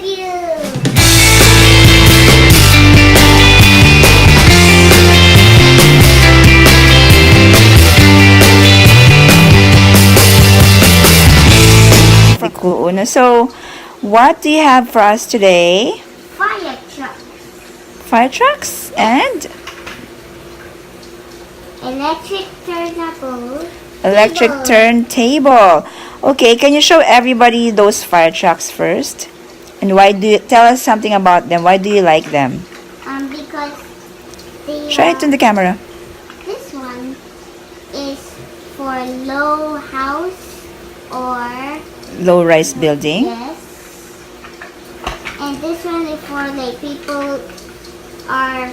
review. Pretty cool, Unno. So, what do you have for us today? Fire truck. Fire trucks and Electric turntable. electric turntable. Okay, can you show everybody those fire trucks first? And why do you tell us something about them? Why do you like them? Because they Show it to the camera. this one is for low house or Low-rise building. yes. And this one is for like people are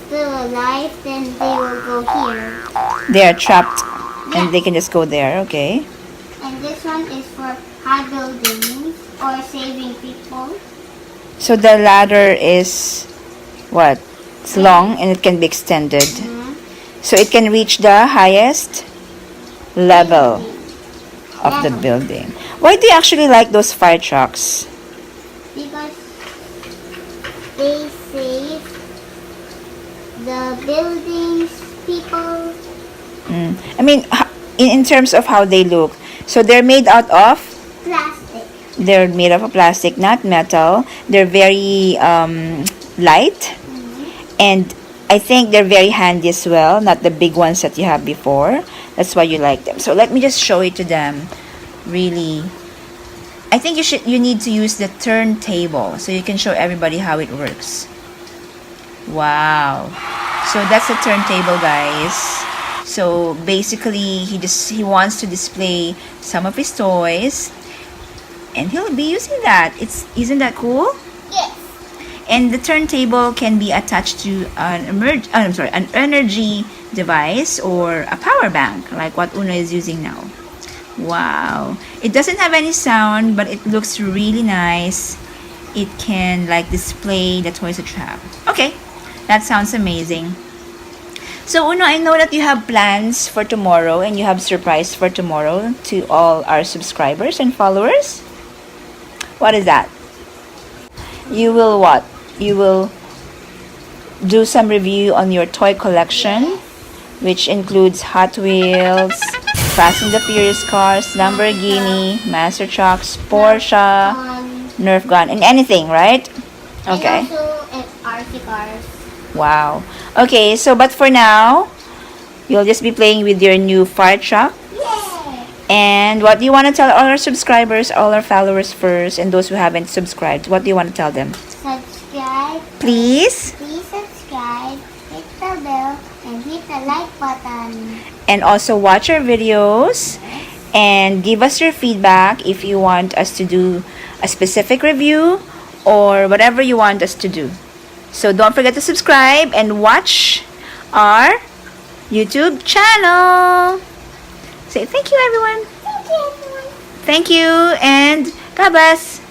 still alive, then they will go here. They are trapped and they can just go there. Okay. And this one is for high buildings or saving people. So the ladder is what? It's long and it can be extended. So it can reach the highest level of the building. Why do you actually like those fire trucks? Because they save the buildings, people. I mean, in terms of how they look. So they're made out of? Plastic. They're made of a plastic, not metal. They're very light. And I think they're very handy as well, not the big ones that you have before. That's why you like them. So let me just show it to them. Really, I think you need to use the turntable so you can show everybody how it works. Wow. So that's the turntable, guys. So basically he wants to display some of his toys and he'll be using that. Isn't that cool? Yes. And the turntable can be attached to an energy device or a power bank like what Unno is using now. Wow. It doesn't have any sound, but it looks really nice. It can like display the toys that you have. Okay. That sounds amazing. So Unno, I know that you have plans for tomorrow and you have surprise for tomorrow to all our subscribers and followers. What is that? You will what? You will do some review on your toy collection, which includes Hot Wheels, Fast and the Furious cars, Lamborghini, Master Trucks, Porsche, Nerf gun, and anything, right? Okay. And also RC cars. Wow. Okay, so but for now, you'll just be playing with your new fire truck. Yay! And what do you want to tell all our subscribers, all our followers first, and those who haven't subscribed? What do you want to tell them? Subscribe. Please. Please subscribe, hit the bell, and hit the like button. And also watch our videos and give us your feedback if you want us to do a specific review or whatever you want us to do. So don't forget to subscribe and watch our YouTube channel. Say thank you, everyone. Thank you, everyone. Thank you and God bless.